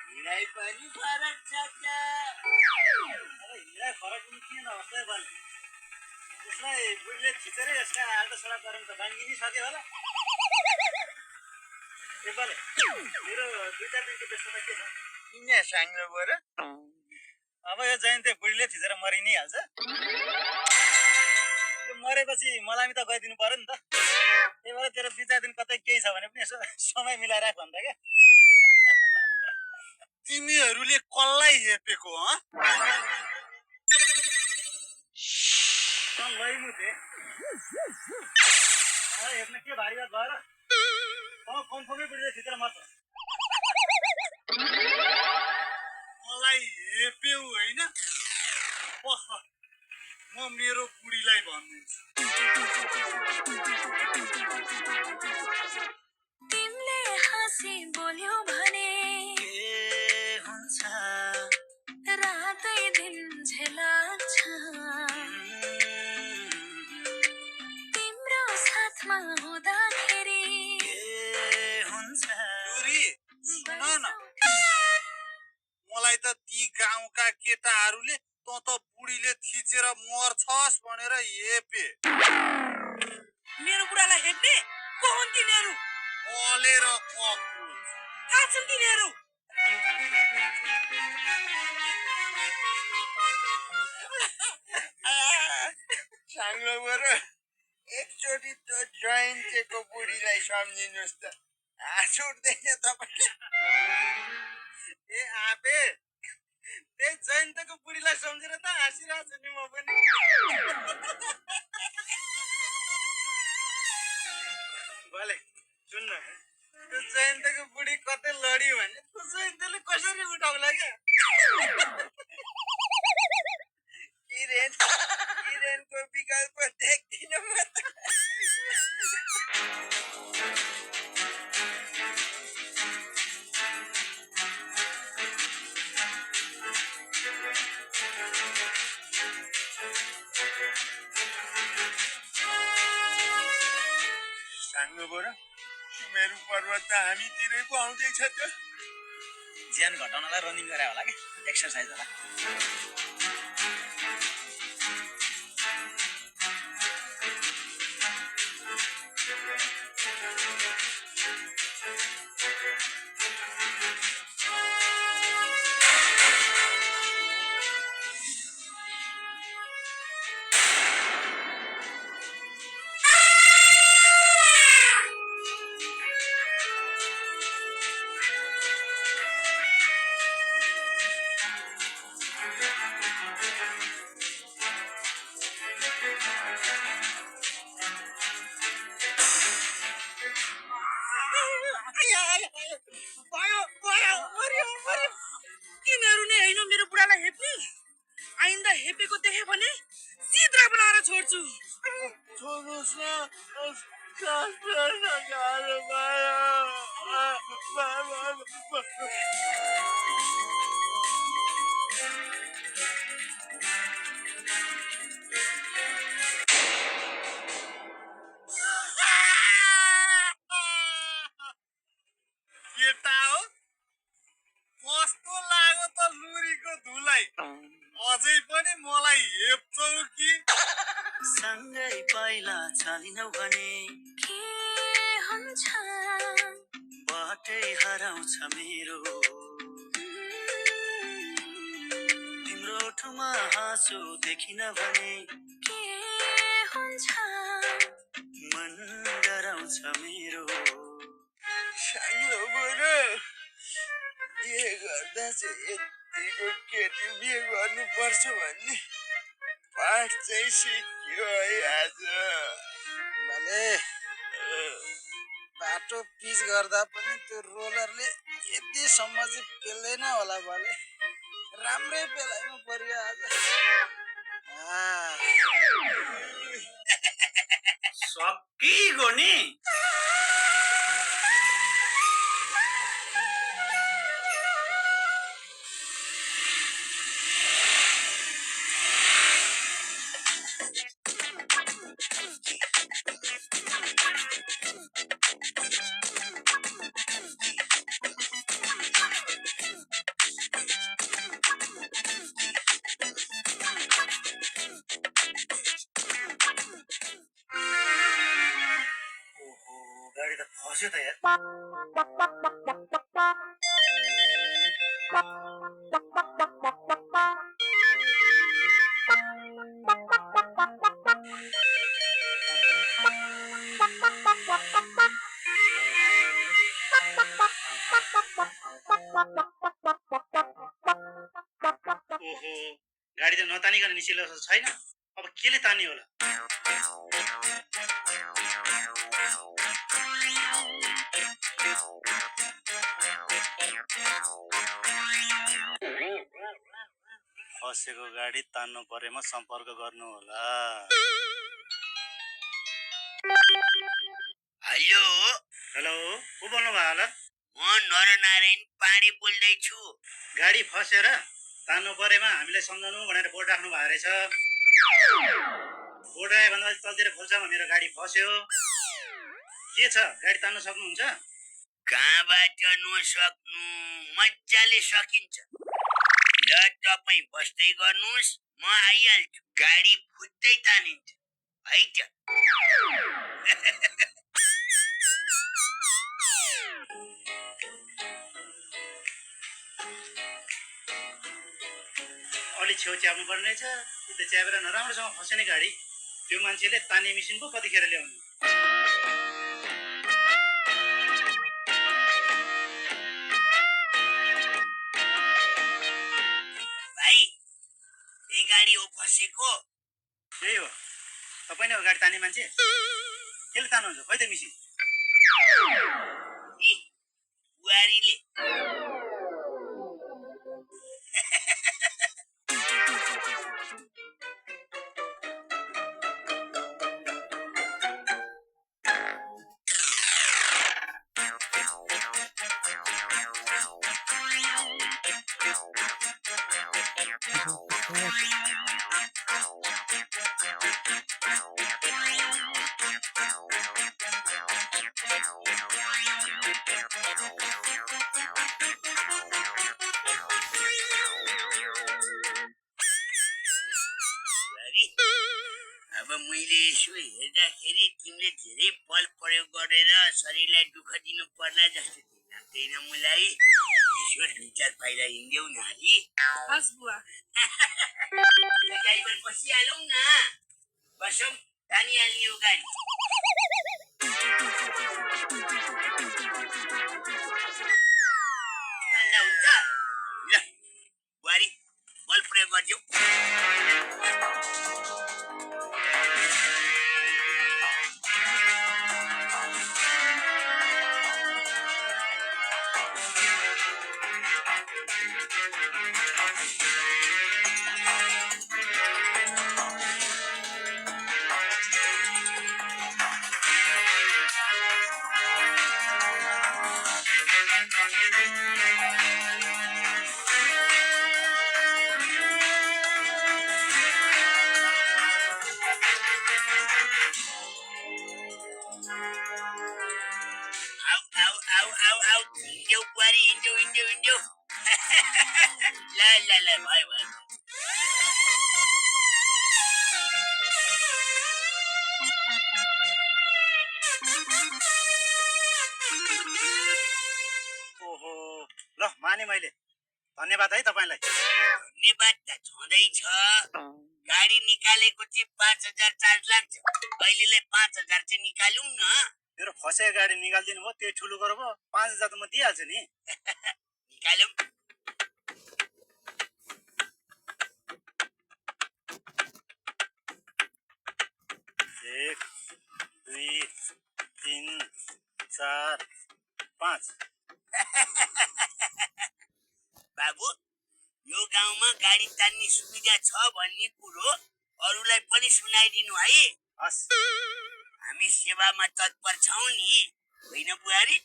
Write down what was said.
हिँडाइ पनि फरक छ हिँडा फरक पनि किन नहोस् बाले यसलाई बुढीले थिचेर यसका आल्टो गरौँ त बाङ्गिनी सक्यो होला ए बाले मेरो 2-4 दिनको व्यस्तता के छ किन साङ्लो बर अब यो जयन्ते बुढीले थिचेर मरि नै हाल्छ मरेपछि मलाई त गइदिनु पर्यो नि त त्यही भएर तेरो 2-4 दिन कतै केही छ भने पनि यसो समय मिलाएर राख भन्दा क्या तिमीहरूले कसलाई हेपेको ह लैमुते हेप्न के भारी बात भयो र फोन फोनै बुढीले थिचेर मर्छ मलाई हेप्यौ होइन म मेरो बुढीलाई भन्दिन्छु तिमीले हाँसी बोल्यो भने के हुन्छ रातै दिन झेलान्छ तिम्रो साथमा हुँदाखेरि के हुन्छ सुन न मलाई त ती गाउँका केटाहरूले त बुढीले थिचेर मर्छस् भनेर हेपे मेरो बुढालाई हेप्ने को हुन् तिनीहरू ओलेर कपुर कहाँ छन् तिनीहरू साङ्लो बरु एकचोटि त्यो जयन्तेको बुढीलाई सम्झिनुहोस् त हाँस उठ्दैन तपाईँले ए आपे त्यही जयन्तेको बुढीलाई सम्झेर त हाँसिरहेको छु नि म पनि भले सुन्न त्यो जयन्तेको बुढी कतै लड्यो भने त्यो जयन्तेले कसरी उठाउला क्या किरेनको विकल्प देख्दिनँ म त साङ्लो बरु सुमेरु पर्वत त हामीतिरै पो आउँदैछ त ज्यान घटाउनलाई रनिङ गरे होला क्या एक्सर्साइज होला तिनीहरू नै होइन मेरो बुढालाई हेप्ने आइन्दा हेपेको देखे भने सिद्रा बनाएर छोड्छु छोड्नुहोस् न केटा हो कस्तो लाग्यो त लुरीको धुलाई अझै पनि मलाई हेप्छौ कि सँगै पहिला चलिनौ भने के हुन्छ बाटै हराउँछ मेरो तिम्रो ठुमा हाँसो देखिन भने के हुन्छ मन डराउँछ मेरो साङ्लो बरु बिहे गर्दा चाहिँ यतिको केटी बिहे गर्नुपर्छ भन्ने पाठ चाहिँ सिक्यो है आज भले बाटो पिच गर्दा पनि त्यो रोलरले यतिसम्म चाहिँ पेल्दैन होला भले राम्रै पेलाइमा पर्यो आज सकिगयो नि फस्यो त यार ओहो गाडी त नतानिकन निस्किलो जस्तो छैन अब केले तान्यो होला फसेको गाडी तान्नु परेमा सम्पर्क गर्नु होला हेलो हेलो को बोल्नु भयो होला म नरनारायण पाँडे बोल्दैछु गाडी फसेर तान्नु परेमा हामीलाई सम्झाउनु भनेर बोर्ड राख्नु भएको रहेछ बोर्ड राख्यो भन्दा तलतिर खोल्छमा मेरो गाडी फस्यो के छ गाडी तान्न सक्नुहुन्छ कहाँबाट नसक्नु मजाले सकिन्छ ल तपाईँ बस्दै गर्नुहोस् म आइहाल्छु गाडी फुट्दै तानिन्छ है त अलि छेउ च्याप्नु पर्ने रहेछ त्यो च्यापेर नराम्रोसँग फसेने गाडी त्यो मान्छेले तान्ने मिसिन पो कतिखेर ल्याउनु भाइ यही गाडी हो फसेको त्यही हो तपाईँ नै हो गाडी तान्ने मान्छे केले तान्नुहुन्छ खै त मिसिन ए बुहारीले अब मैले यसो हेर्दाखेरि तिमीले धेरै बल प्रयोग गरेर शरीरलाई दुःख दिनु पर्ला जस्तो लाग्दैन मलाई यसो दुई चार पाइला हिँड्यौ न हरि हस् बुवा गाडीमा बसिहालौँ न बसौँ तानिहाल्ने हो गाडी तान्दा हुन्छ ल बुहारी बल प्रयोग गरिदेऊ आउ हिँड्यौ बुहारी हिँड्यौ ल भयो ओहो ल माने मैले धन्यवाद है तपाईँलाई धन्यवाद त छँदैछ गाडी निकालेको चाहिँ 5,000 चार्ज लाग्छ अहिलेलाई 5,000 चाहिँ निकालौँ न मेरो फसेको गाडी निकालिदिनु भयो त्यो ठुलो गरेर 5,000 त म दिइहाल्छु नि निकालौँ 1 2 3 4 5 बाबु यो गाउँमा गाडी तान्ने सुविधा छ भन्ने कुरो अरूलाई पनि सुनाइदिनु है हस् हामी सेवामा तत्पर छौं नि होइन बुहारी